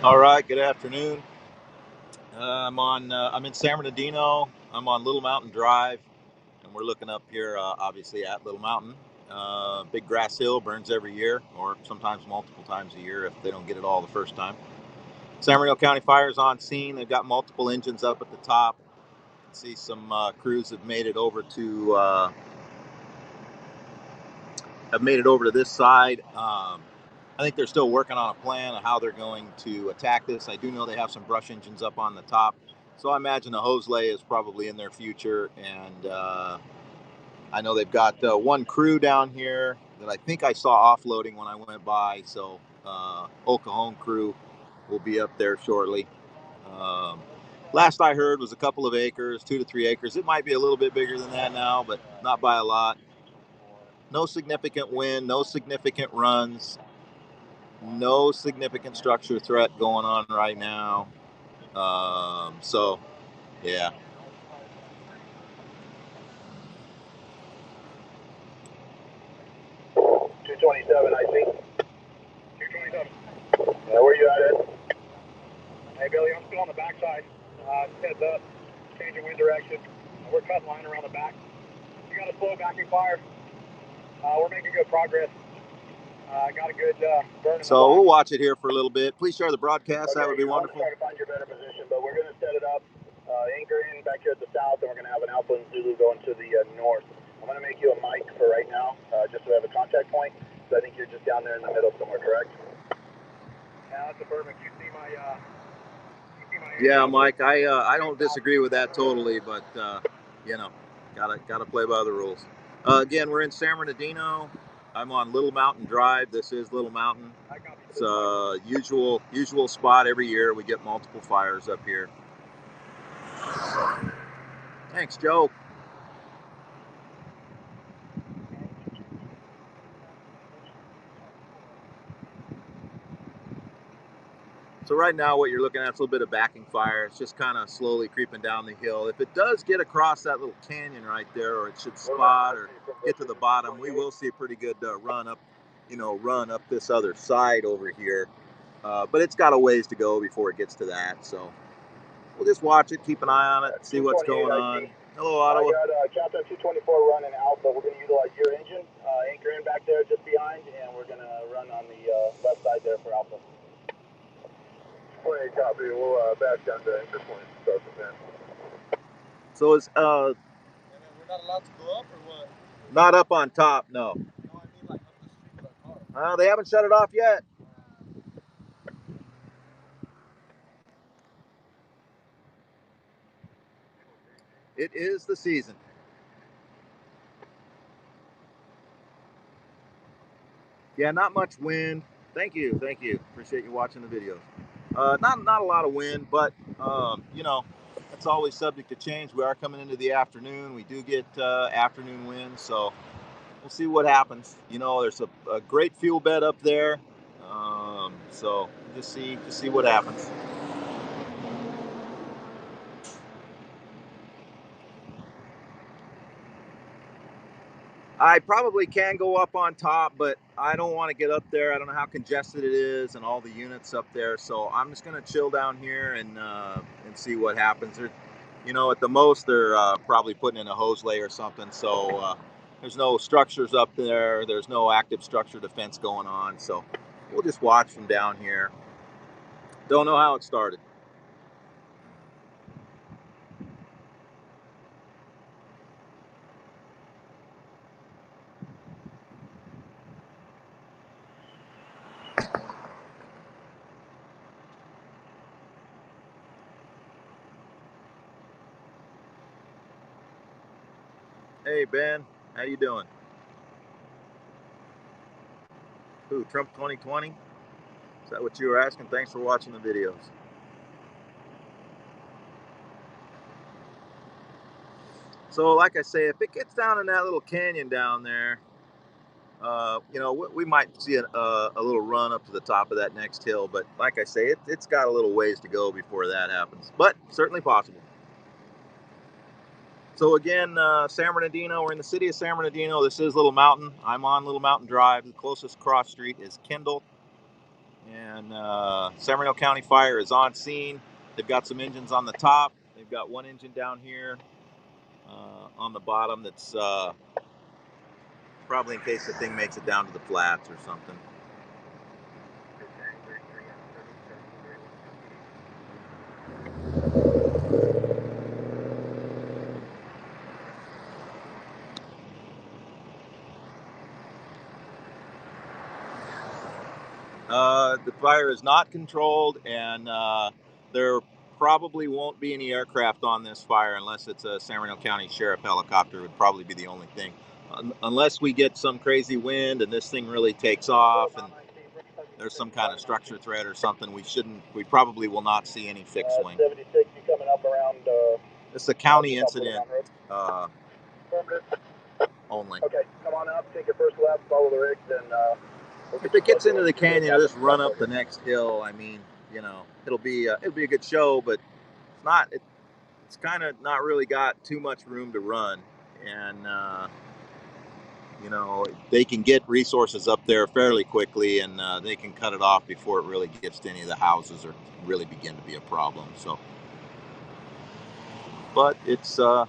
All right, good afternoon. I'm in San Bernardino. I'm on Little Mountain Drive, and we're looking up here, obviously at Little Mountain. Big grass hill burns every year, or sometimes multiple times a year if they don't get it all the first time. San Bernardino County Fire is on scene. They've got multiple engines up at the top. You can see some crews have made it over to this side. I think they're still working on a plan of how they're going to attack this. I do know they have some brush engines up on the top, so I imagine a hose lay is probably in their future. And I know they've got one crew down here that I think I saw offloading when I went by. So El Cajon crew will be up there shortly. Um, Last I heard was a couple of acres, 2 to 3 acres. It might be a little bit bigger than that now, but not by a lot. No significant wind, no significant runs, no significant structure threat going on right now. So, yeah. $227, I think. $227. Yeah, where you at, Ed? Hey, Billy, I'm still on the backside. Heads up, changing wind direction. We're cutting line around the back. You got a slow backing fire. We're making good progress. Got a good burn. So we'll watch it here for a little bit. Please share the broadcast. Okay, That would be wonderful. I'm try to find your better position, but we're going to set it up, anchor in back here at the south, and we're going to have an Alpha and Zulu going to the north. I'm going to make you a mic for right now, just so we have a contact point. So I think you're just down there in the middle somewhere, correct? Yeah, that's a perfect. You see my Yeah, Mike. I don't disagree with that totally, but you know, gotta play by the rules. Again, we're in San Bernardino. I'm on Little Mountain Drive. This is Little Mountain. It's a usual spot every year. We get multiple fires up here. Thanks, Joe. So right now what you're looking at is a little bit of backing fire. It's just kind of slowly creeping down the hill. If it does get across that little canyon right there, or it should spot or get to the bottom, we will see a pretty good run up this other side over here. But it's got a ways to go before it gets to that. So we'll just watch it, keep an eye on it, see what's going on. Hello, Ottawa. I got Captain 224 running Alpha. We're going to utilize your engine, anchor in back there just behind, and we're going to run on the left side there for Alpha. 28 copy. We'll back down to anchor point and start from there. So is And then we're not allowed to go up or what? Not up on top, no. No, I mean like up the street with our car. They haven't shut it off yet. It is the season. Yeah, not much wind. Thank you. Appreciate you watching the videos. Not a lot of wind, but it's always subject to change. We are coming into the afternoon. We do get afternoon winds, so we'll see what happens. There's a great fuel bed up there, so just see what happens. I probably can go up on top, but I don't want to get up there. I don't know how congested it is and all the units up there. So I'm just going to chill down here and see what happens. At the most, they're probably putting in a hose lay or something. So there's no structures up there. There's no active structure defense going on. So we'll just watch from down here. Don't know how it started. Hey, Ben, how you doing? Who, Trump 2020? Is that what you were asking? Thanks for watching the videos. So, like I say, if it gets down in that little canyon down there, we might see a little run up to the top of that next hill. But like I say, it's got a little ways to go before that happens. But certainly possible. So again, San Bernardino, we're in the city of San Bernardino. This is Little Mountain. I'm on Little Mountain Drive. The closest cross street is Kendall. And San Bernardino County Fire is on scene. They've got some engines on the top. They've got one engine down here on the bottom that's probably in case the thing makes it down to the flats or something. The fire is not controlled, and there probably won't be any aircraft on this fire unless it's a San Bernardino County Sheriff helicopter. Would probably be the only thing, unless we get some crazy wind and this thing really takes off and there's some kind of structure threat or something. We probably will not see any fixed wing. 76, you coming up around. It's a county incident only. Okay, come on up, take your first left, follow the rigs, and if it gets into the canyon, I'll just run up the next hill. I mean, you know, it'll be a good show, but it's not. It's kind of not really got too much room to run, and you know, they can get resources up there fairly quickly, and they can cut it off before it really gets to any of the houses or really begin to be a problem. So, but it's the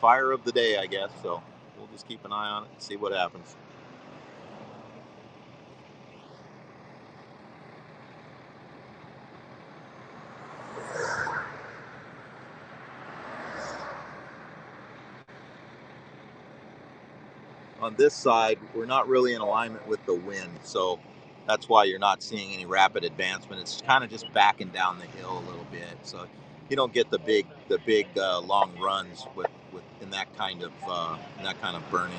fire of the day, I guess. So we'll just keep an eye on it and see what happens. On this side, we're not really in alignment with the wind, so that's why you're not seeing any rapid advancement. It's kind of just backing down the hill a little bit, so you don't get the big long runs with in that kind of burning.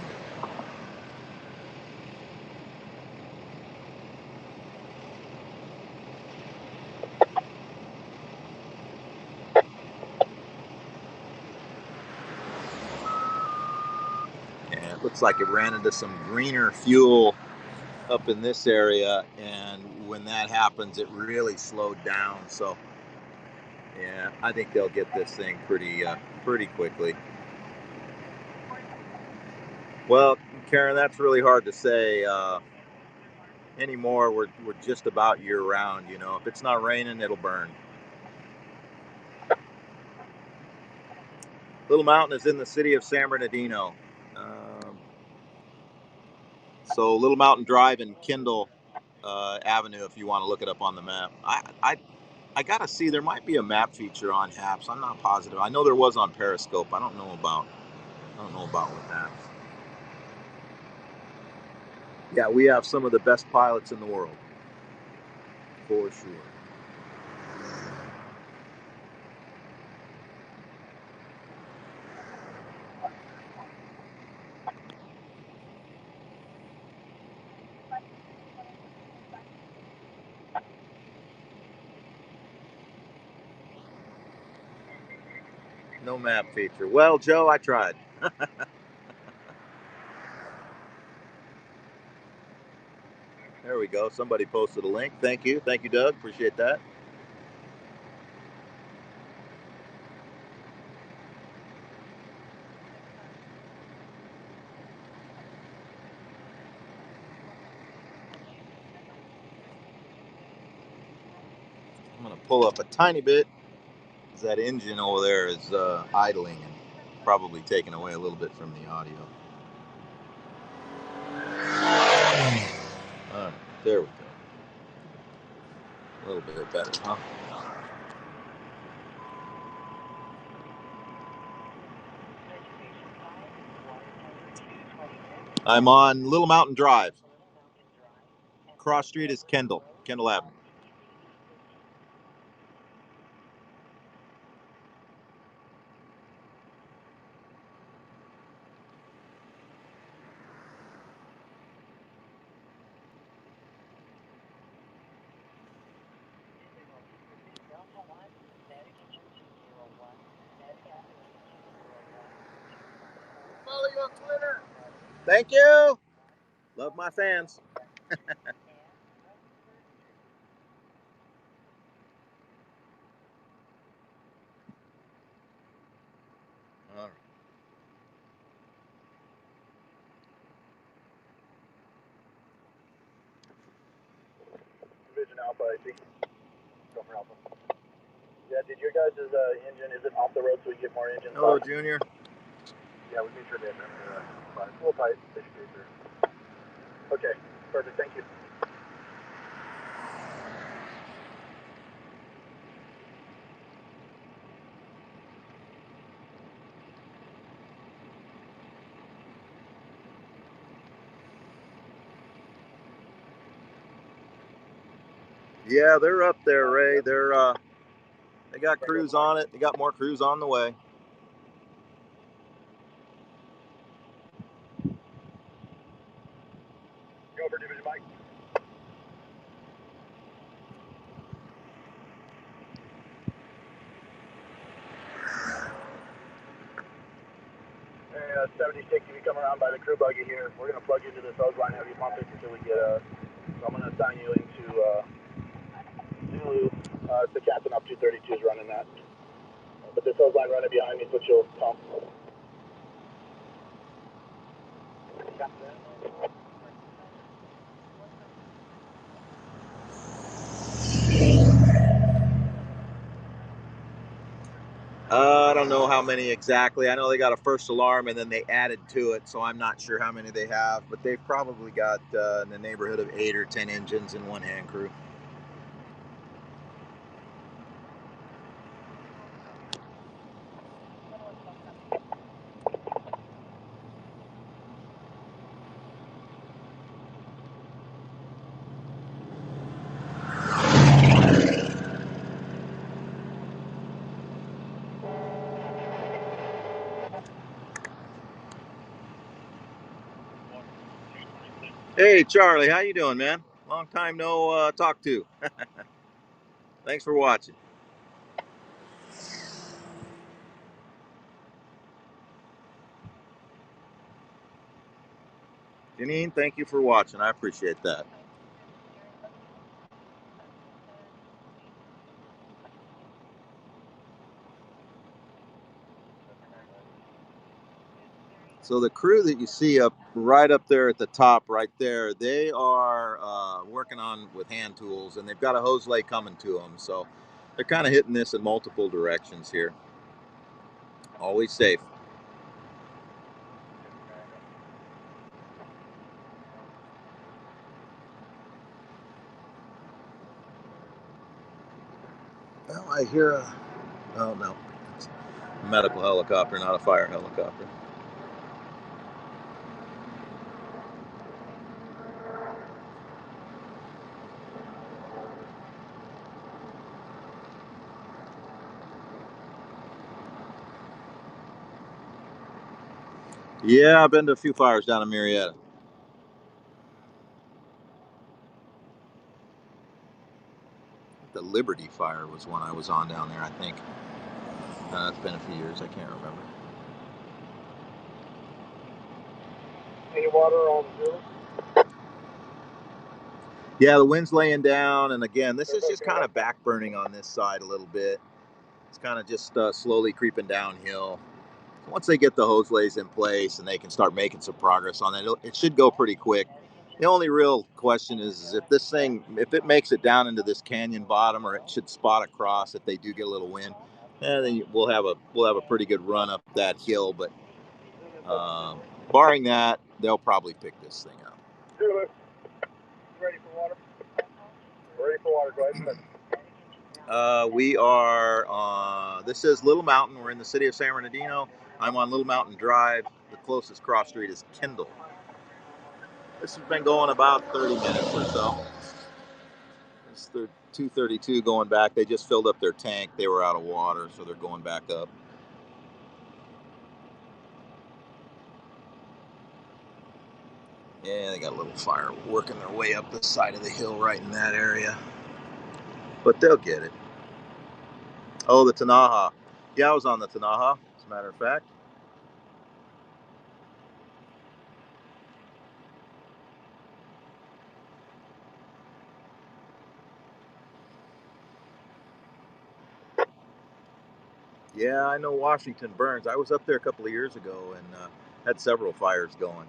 And it looks like it ran into some greener fuel up in this area, and when that happens, it really slowed down. So, yeah, I think they'll get this thing pretty quickly. Well, Karen, that's really hard to say anymore. We're just about year round. You know, if it's not raining, it'll burn. Little Mountain is in the city of San Bernardino. So Little Mountain Drive and Kendall Avenue, if you want to look it up on the map. I gotta see. There might be a map feature on Haps. I'm not positive. I know there was on Periscope. I don't know about with Haps. Yeah, we have some of the best pilots in the world, for sure. No map feature. Well, Joe, I tried. There we go. Somebody posted a link. Thank you, Doug. Appreciate that. I'm gonna pull up a tiny bit because that engine over there is idling and probably taking away a little bit from the audio. All right, there we go. A little bit better, huh? I'm on Little Mountain Drive. Cross street is Kendall Avenue. Follow you on Twitter. Thank you. Love my fans. All right. Division Alpha I see. Go for Alpha. Yeah, did your guys' engine, is it off the road so we get more engine? Hello, Junior. Yeah, we made sure they had a little tight. Okay, perfect. Thank you. Yeah, they're up there, Ray. They got crews on it. They got more crews on the way. Go over Division Mike. Hey, 76, if you come around by the crew buggy here, we're going to plug you into this hose line, have you pump it until we get so I'm going to assign you into Zulu. The captain up 232 is running that. But this hose line running behind me is what you'll pump. I don't know how many exactly. I know they got a first alarm and then they added to it, so I'm not sure how many they have, but they've probably got in the neighborhood of 8 or 10 engines in one hand crew. Hey, Charlie, how you doing, man? Long time no talk to. Thanks for watching. Janine, thank you for watching. I appreciate that. So the crew that you see right up there at the top, right there, they are working on with hand tools, and they've got a hose lay coming to them. So they're kind of hitting this in multiple directions here. Always safe. Well, I hear a... Oh, no. It's a medical helicopter, not a fire helicopter. Yeah, I've been to a few fires down in Marietta. The Liberty Fire was one I was on down there, I think. It's been a few years. I can't remember. Any water on Zulu? Yeah, the wind's laying down, and again, this is just kind of backburning on this side a little bit. It's kind of just slowly creeping downhill. Once they get the hose lays in place and they can start making some progress on it, it should go pretty quick. The only real question is if this thing, if it makes it down into this canyon bottom, or it should spot across if they do get a little wind, then we'll have a pretty good run up that hill. But barring that, they'll probably pick this thing up. Ready for water? Ready for water. Go ahead. We are, this is Little Mountain. We're in the city of San Bernardino. I'm on Little Mountain Drive. The closest cross street is Kendall. This has been going about 30 minutes or so. It's 232 going back. They just filled up their tank. They were out of water, so they're going back up. Yeah, they got a little fire working their way up the side of the hill right in that area. But they'll get it. Oh, the Tanaha. Yeah, I was on the Tanaha, as a matter of fact. Yeah, I know Washington burns. I was up there a couple of years ago and had several fires going.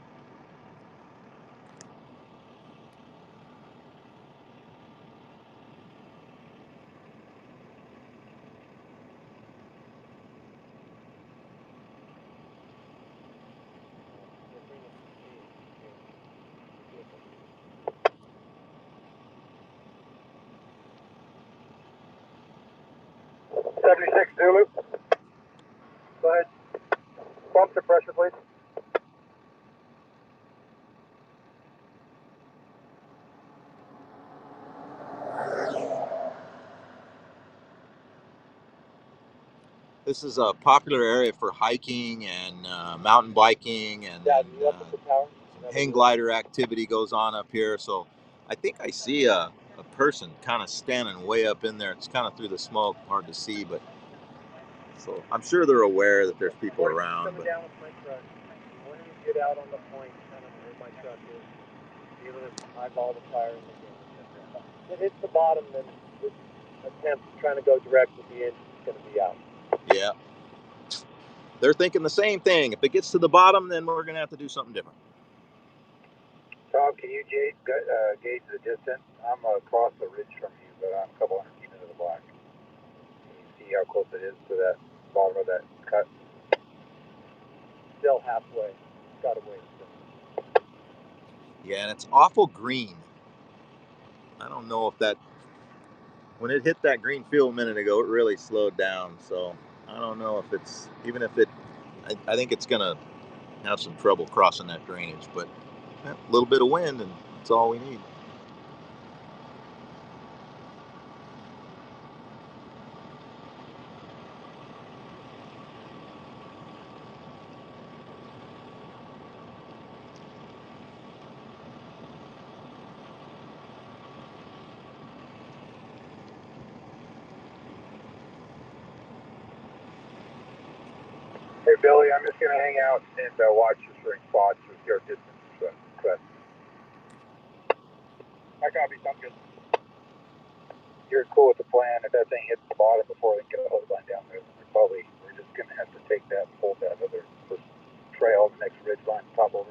76 Zulu. Go ahead. Bump the pressure, please. This is a popular area for hiking and mountain biking, and hang glider activity goes on up here. So I think I see a person kind of standing way up in there. It's kind of through the smoke, hard to see, but so I'm sure they're aware that there's people around. But down with my truck. When you get out on the point, kind of where my truck is, be able to eyeball the fire in the game. If it hits the bottom, then this attempt trying to go direct with the engine is going to be out. yeah, they're thinking the same thing. If it gets to the bottom, then we're going to have to do something different. Tom, can you gauge the distance? I'm across the ridge from you, but I'm a couple hundred feet into the black. Can you see how close it is to that bottom of that cut? Still halfway. Got a ways. Yeah, and it's awful green. I don't know if that, when it hit that green field a minute ago, it really slowed down. So I don't know if it's, even if it, I think it's going to have some trouble crossing that drainage, but a little bit of wind and that's all we need. Hey, Billy, I'm just going to hang out and watch you for any spots with your distance quest. I copy, sounds good. You're cool with the plan. If that thing hits the bottom before they get a hose line down there, we're just going to have to take that, pull that other trail, the next ridge line, top over.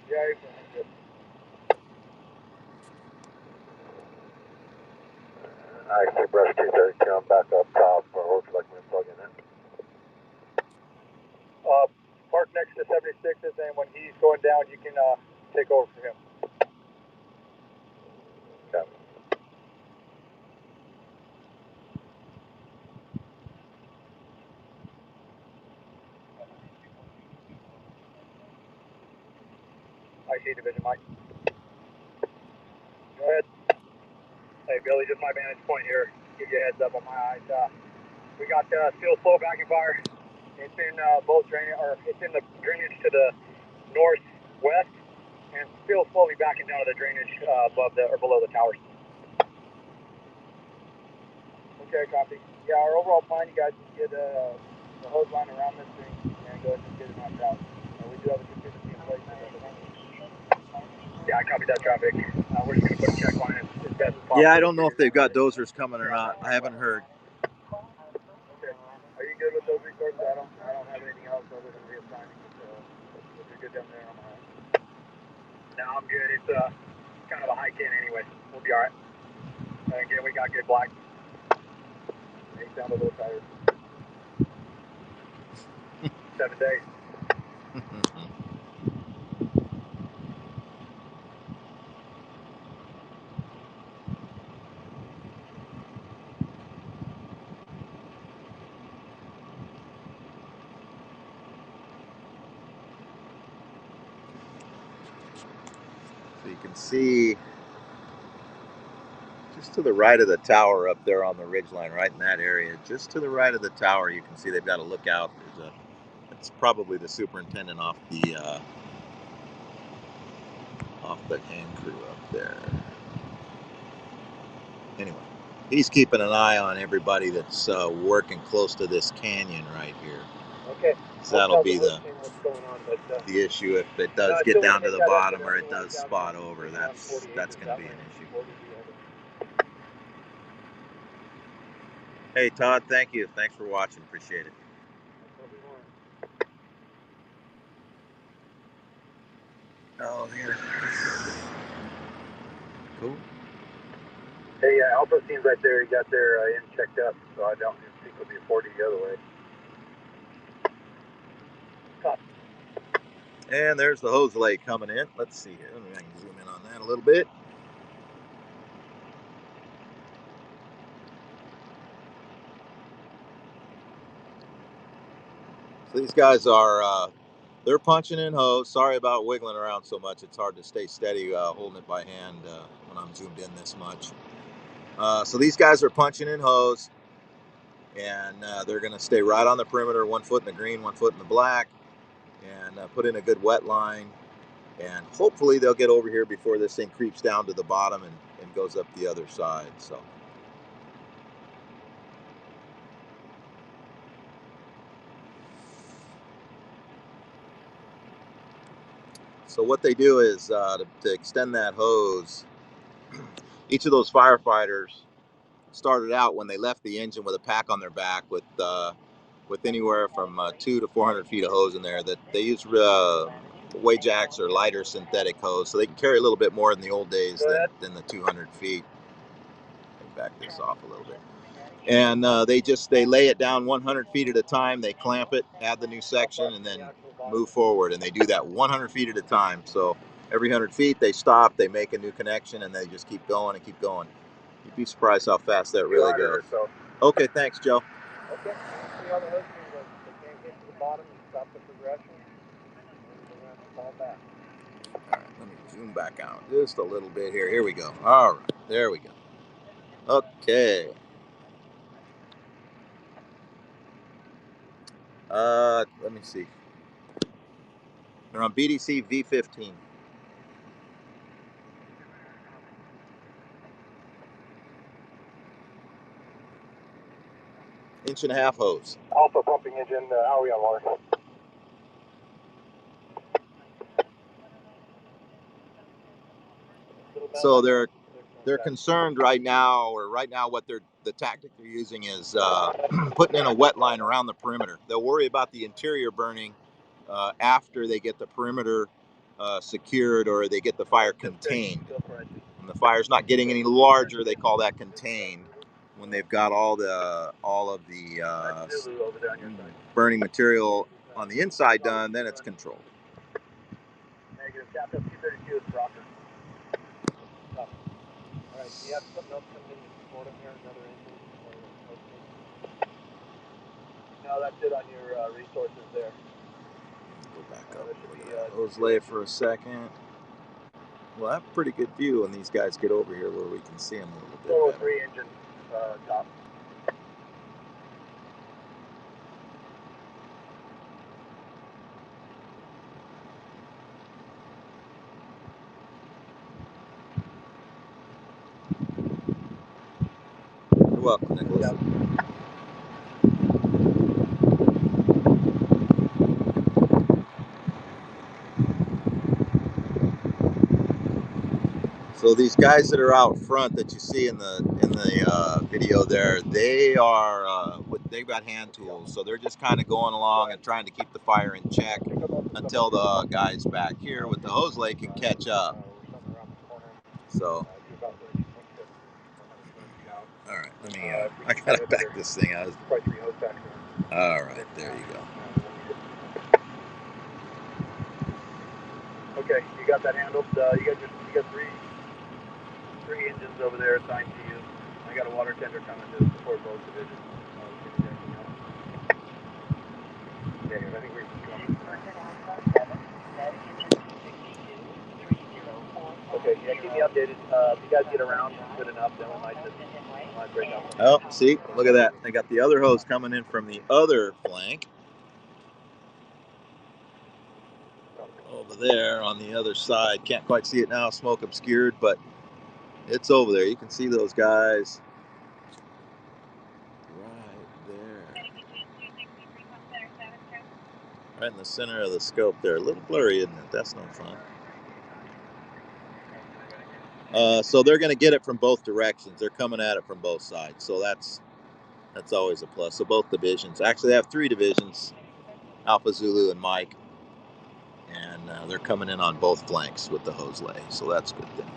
Yeah, you're fine. Good. I see brush 230 come back up top, or looks like we're plugging in. Park next to 76th, and when he's going down, you can take over for him. Okay. I see division, Mike. Go ahead. Hey, Billy, just my vantage point here. Give you a heads up on my eyes. We got still slow backing fire. It's in both drainage, or it's in the drainage to the northwest, and still slowly backing down to the drainage above the or below the towers. Okay, copy. Yeah, our overall plan, you guys just get the hose line around this thing and go ahead and get it knocked out. We do have a contingency in place. Yeah, I copied that traffic. We're just going to put a check line as best as possible. Yeah, I don't know if they've got dozers coming or not. I haven't heard. Okay. Are you good with those resources? I don't have anything else other than reassigning. If you're good down there, I'm alright. No, I'm good. It's kind of a high tin anyway. We'll be alright. Again, we got good black. They sound a little tired. 7 days. So you can see just to the right of the tower up there on the ridgeline, right in that area, just to the right of the tower, you can see they've got a lookout. It's probably the superintendent off the hand crew up there. Anyway, he's keeping an eye on everybody that's working close to this canyon right here. Okay. So that'll be the issue if it does get down to the bottom or it does spot over. That's going to be an issue. Hey Todd, thank you. Thanks for watching. Appreciate it. Oh, here. Cool. Hey, Alpha seems right there. You got their end checked up, so I don't think it'll be a 40 the other way. Copy. And there's the hose lake coming in. Let's see here. I can zoom in on that a little bit. These guys are they're punching in hose. Sorry about wiggling around so much. It's hard to stay steady holding it by hand when I'm zoomed in this much. So these guys are punching in hose, and they're going to stay right on the perimeter, 1 foot in the green, 1 foot in the black, and put in a good wet line. And hopefully they'll get over here before this thing creeps down to the bottom and goes up the other side. So what they do is to extend that hose, each of those firefighters started out when they left the engine with a pack on their back with anywhere from 200 to 400 feet of hose in there. That they use Wajax or lighter synthetic hose, so they can carry a little bit more in the old days than the 200 feet. Back this off a little bit. And they lay it down 100 feet at a time. They clamp it, add the new section, and then move forward. And they do that 100 feet at a time. So every 100 feet they stop, they make a new connection, and they just keep going and keep going. You'd be surprised how fast that really goes. Okay, thanks, Joe. Okay. See how the hose they can't get to the bottom and stop the progression. And they're going to fall back. All right, let me zoom back out just a little bit here. Here we go. All right, there we go. Okay. Let me see. They're on BDC V15. Inch-and-a-half hose. Alpha pumping engine, how are we on water? So they're concerned right now, what the tactic they're using is putting in a wet line around the perimeter. They'll worry about the interior burning after they get the perimeter secured or they get the fire contained. When the fire's not getting any larger, they call that contained. When they've got all of the burning material on the inside done, then it's controlled. Negative. Captain 232 is Rocker. All right, do you have something else coming in to support him here? Another engine? No, that's it on your resources there. Go back up. Those lay for a second. We'll have a pretty good view when these guys get over here where we can see them a little bit Total better. 3 engines top. You're welcome, Nicholas. Yep. So these guys that are out front that you see in the video there, they've got hand tools, so they're just kind of going along and trying to keep the fire in check until the guys back here with the hose lay can catch up. So, all right, let me. I gotta back this thing out. All right, there you go. Okay, you got that handled. You got three engines over there assigned to you. I got a water tender coming to support both divisions. Okay, I think we're coming. Okay, yeah, keep me updated. If you guys get around good enough, then we might break up. Oh, see, look at that. They got the other hose coming in from the other flank. Over there on the other side. Can't quite see it now, smoke obscured, but it's over there. You can see those guys right there. Right in the center of the scope there. A little blurry, isn't it? That's no fun. So they're going to get it from both directions. They're coming at it from both sides. So that's always a plus. So both divisions. Actually, they have 3 divisions, Alpha, Zulu, and Mike. And they're coming in on both flanks with the hose lay. So that's a good thing.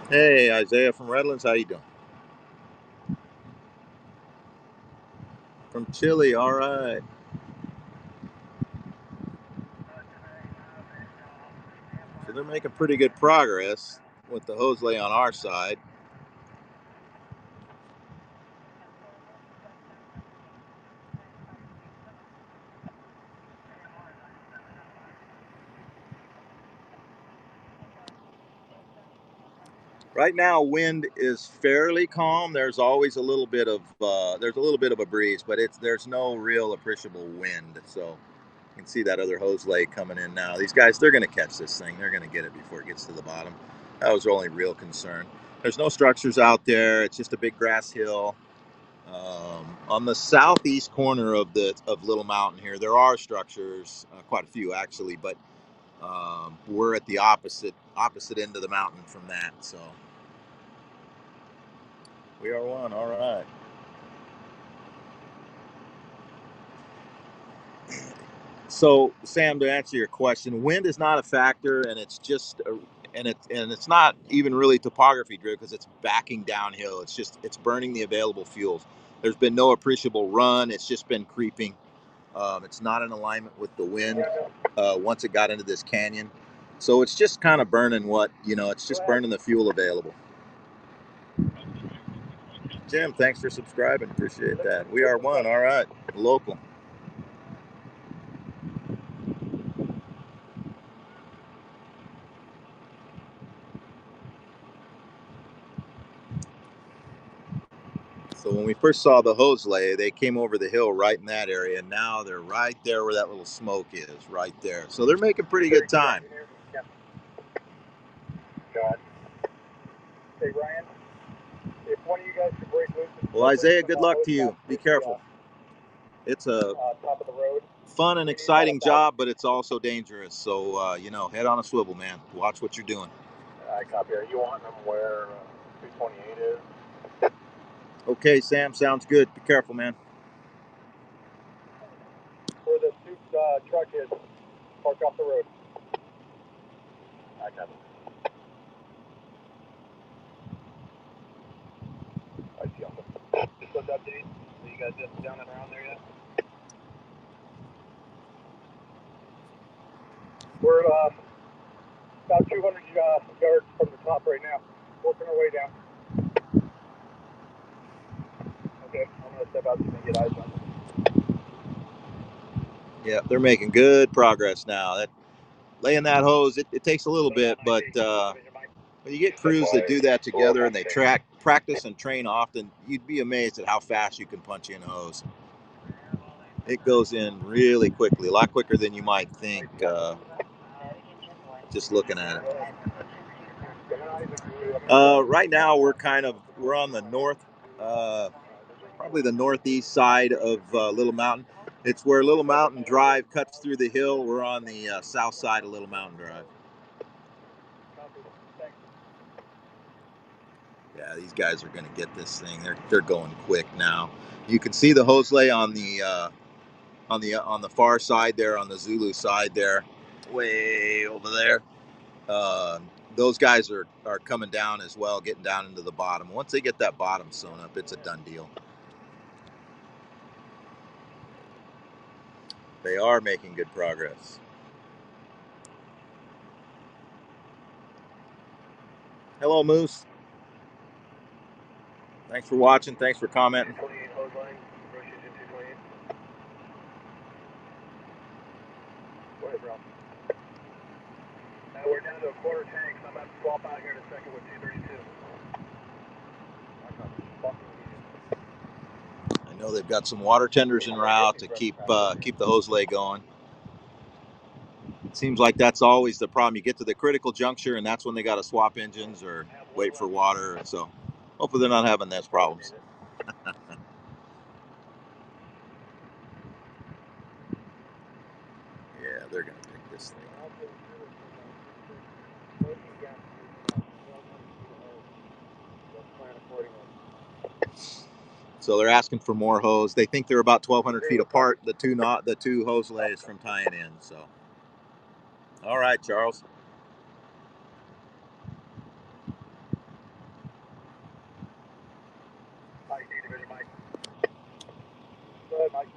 Hey, Isaiah from Redlands, how you doing? From Chile, all right. So they're making pretty good progress. with the hose lay on our side. Right now, wind is fairly calm. There's always a little bit of a breeze, but there's no real appreciable wind. So you can see that other hose lay coming in now. These guys, they're going to catch this thing. They're going to get it before it gets to the bottom. That was their only real concern. There's no structures out there. It's just a big grass hill. On the southeast corner of Little Mountain here, there are structures, quite a few actually, but we're at the opposite end of the mountain from that. So we are one. All right. So, Sam, to answer your question, wind is not a factor, and it's not even really topography driven because it's backing downhill. It's burning the available fuels. There's been no appreciable run. It's just been creeping. It's not in alignment with the wind once it got into this canyon, so it's just kind of burning it's just burning the fuel available. Jim, thanks for subscribing. Appreciate that. We are one. All right, local. So when we first saw the hose lay, they came over the hill right in that area. And now they're right there where that little smoke is, right there. So they're making pretty good time. God. Hey, Ryan, if one of you guys could break loose. Well, Isaiah, good luck to you. Be careful. It's a top of the road. Fun and exciting job, but it's also dangerous. So, head on a swivel, man. Watch what you're doing. I copy. Are you wanting them where 228 is? Okay, Sam, sounds good. Be careful, man. Where the truck is, park off the road. I copy. I see them. Just look up, Dave. So you guys just down and around there yet? We're about 200 yards from the top right now. Working our way down. Okay, I'm going to step out so you can get eyes on them. Yeah, they're making good progress now. Laying that hose, it takes a little bit, but when you get crews that do that together and they practice and train often, you'd be amazed at how fast you can punch in a hose. It goes in really quickly, a lot quicker than you might think, just looking at it. Right now, we're on the north, probably the northeast side of Little Mountain. It's where Little Mountain Drive cuts through the hill. We're on the south side of Little Mountain Drive. Yeah, these guys are going to get this thing. They're going quick now. You can see the hose lay on the far side there, on the Zulu side there, way over there. Those guys are coming down as well, getting down into the bottom. Once they get that bottom sewn up, it's a done deal. They are making good progress. Hello, Moose. Thanks for watching. Thanks for commenting. Go ahead, bro. We're down to a quarter tank, so I'm about to swap out here in a second with 232. I know they've got some water tenders en route to keep the hose lay going. It seems like that's always the problem. You get to the critical juncture, and that's when they got to swap engines or wait for water. So hopefully they're not having those problems. Yeah, they're going to pick this thing up. So they're asking for more hose. They think they're about 1,200 feet apart, the two hose lays from tying in. So, all right, Charles. Hi, Division Mike. Go ahead, Mike.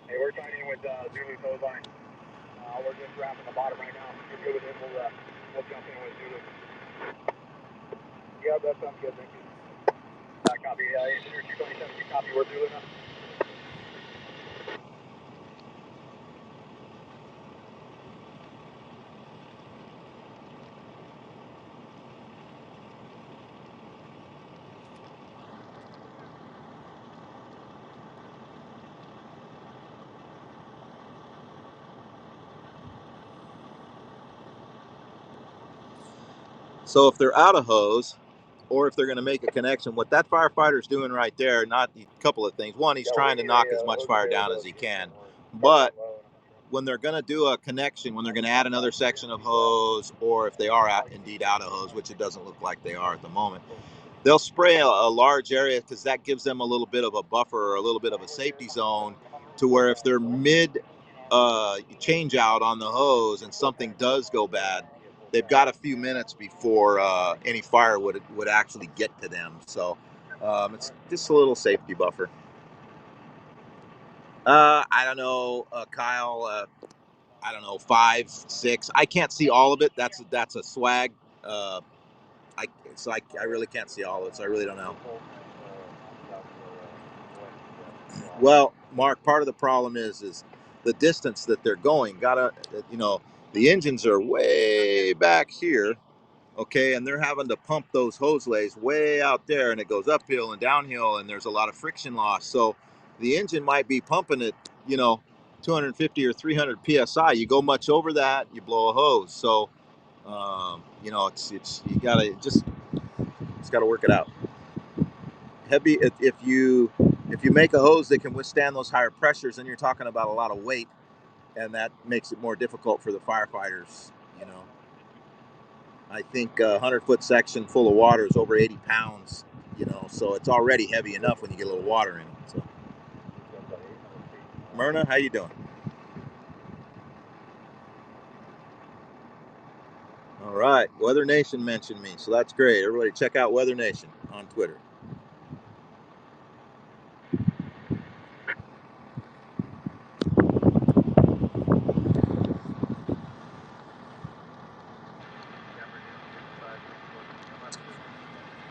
Hey, we're tying in with Zulu's hose line. We're just wrapping the bottom right now. If you're good with it, we'll jump in with Zulu. Yeah, that sounds good. Thank you. Copy. Engineer 227, you copy. We're through now. So if they're out of hose, or if they're going to make a connection, what that firefighter's doing right there, not a couple of things. One, he's trying to knock as much fire down as he can. But when they're going to do a connection, when they're going to add another section of hose, or if they are indeed out of hose, which it doesn't look like they are at the moment, they'll spray a large area because that gives them a little bit of a buffer or a little bit of a safety zone to where if they're mid change out on the hose and something does go bad, they've got a few minutes before any fire would actually get to them. So it's just a little safety buffer. I don't know, Kyle. I don't know, 5, 6. I can't see all of it. That's a swag. Uh, I really can't see all of it, so I really don't know. Well, Mark, part of the problem is the distance that they're going. The engines are way back here, okay, and they're having to pump those hose lays way out there, and it goes uphill and downhill, and there's a lot of friction loss. So the engine might be pumping at 250 or 300 psi. You go much over that, you blow a hose. So it's gotta work it out. Heavy if you make a hose that can withstand those higher pressures, then you're talking about a lot of weight, and that makes it more difficult for the firefighters. I think a 100-foot section full of water is over 80 pounds. So it's already heavy enough when you get a little water in it. So, Myrna, how you doing? All right, Weather Nation mentioned me, so that's great. Everybody, check out Weather Nation on Twitter.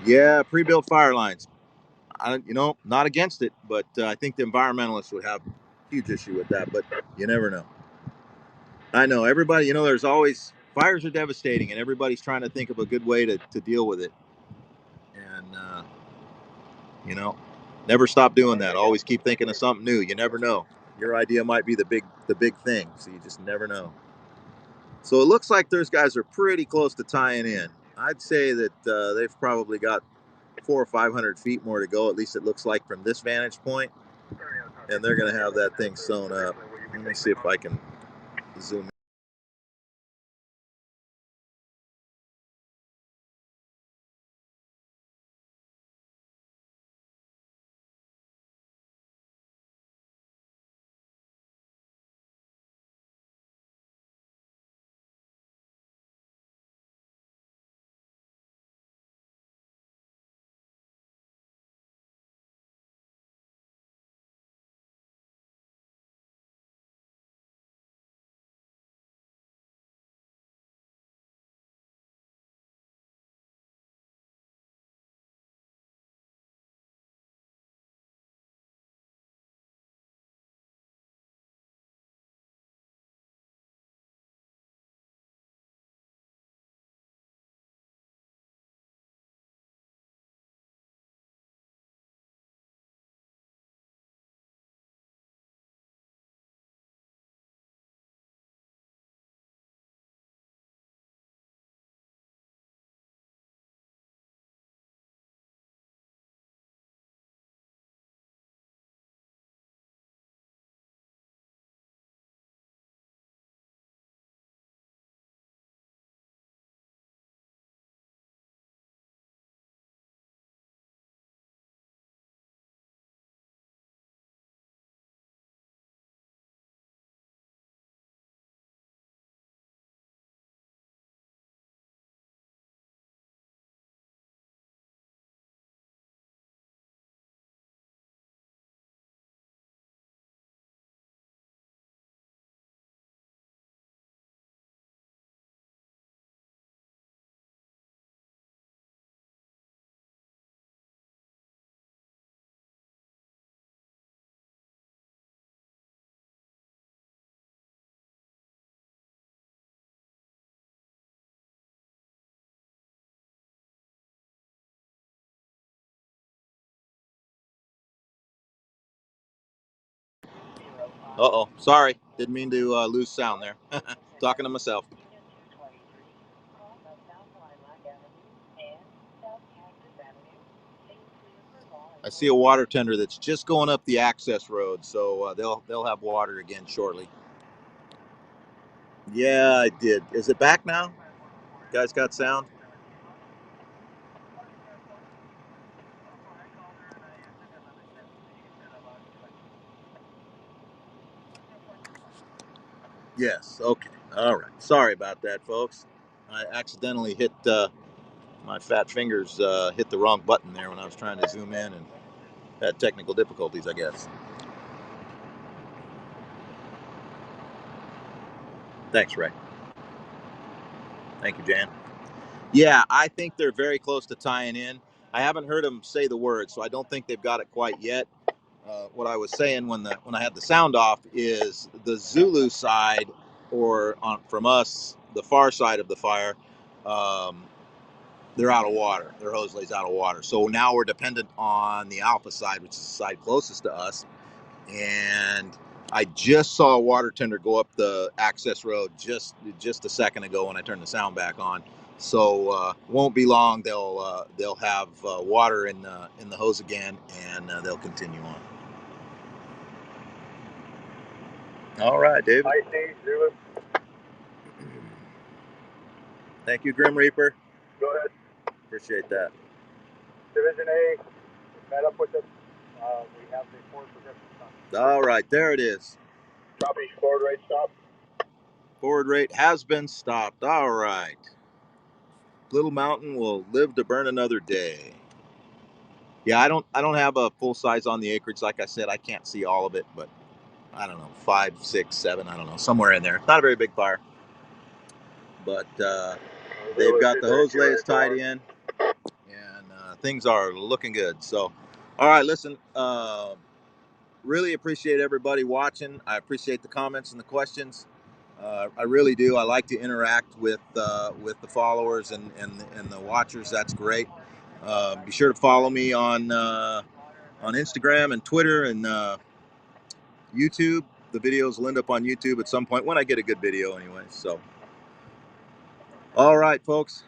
Yeah, pre-built fire lines. Not against it, but I think the environmentalists would have a huge issue with that. But you never know. I know everybody. There's always fires are devastating, and everybody's trying to think of a good way to deal with it. And you know, never stop doing that. Always keep thinking of something new. You never know. Your idea might be the big thing, so you just never know. So it looks like those guys are pretty close to tying in. I'd say that they've probably got 400 or 500 feet more to go. At least it looks like from this vantage point, and they're going to have that thing sewn up. Let me see if I can zoom Uh-oh, sorry. Didn't mean to lose sound there. Talking to myself. I see a water tender that's just going up the access road, so they'll have water again shortly. Yeah, I did. Is it back now? You guys got sound? Yes. Okay. All right. Sorry about that, folks. I accidentally hit my fat fingers hit the wrong button there when I was trying to zoom in and had technical difficulties, I guess. Thanks, Ray. Thank you, Jan. Yeah, I think they're very close to tying in. I haven't heard them say the word, so I don't think they've got it quite yet. What I was saying when I had the sound off is the Zulu side, or from us, the far side of the fire, um, they're out of water. Their hose lays out of water. So now we're dependent on the Alpha side, which is the side closest to us. And I just saw a water tender go up the access road just a second ago when I turned the sound back on. So won't be long. They'll have water in the hose again, and they'll continue on. All right, David. I see, Zulu. Thank you, Grim Reaper. Go ahead. Appreciate that. Division A, met up with us. We have the forward progression stop. All right, there it is. Copy, forward rate stop. Forward rate has been stopped. All right. Little Mountain will live to burn another day. Yeah, I don't have a full size on the acreage. Like I said, I can't see all of it, but I don't know, 5, 6, 7, I don't know, somewhere in there. Not a very big fire, but they've got the hose lays tied in, and things are looking good. So, all right, listen, really appreciate everybody watching. I appreciate the comments and the questions. I really do. I like to interact with the followers and the watchers. That's great. Be sure to follow me on Instagram and Twitter and YouTube. The videos will end up on YouTube at some point when I get a good video, anyway. So, all right, folks.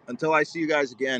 Until I see you guys again.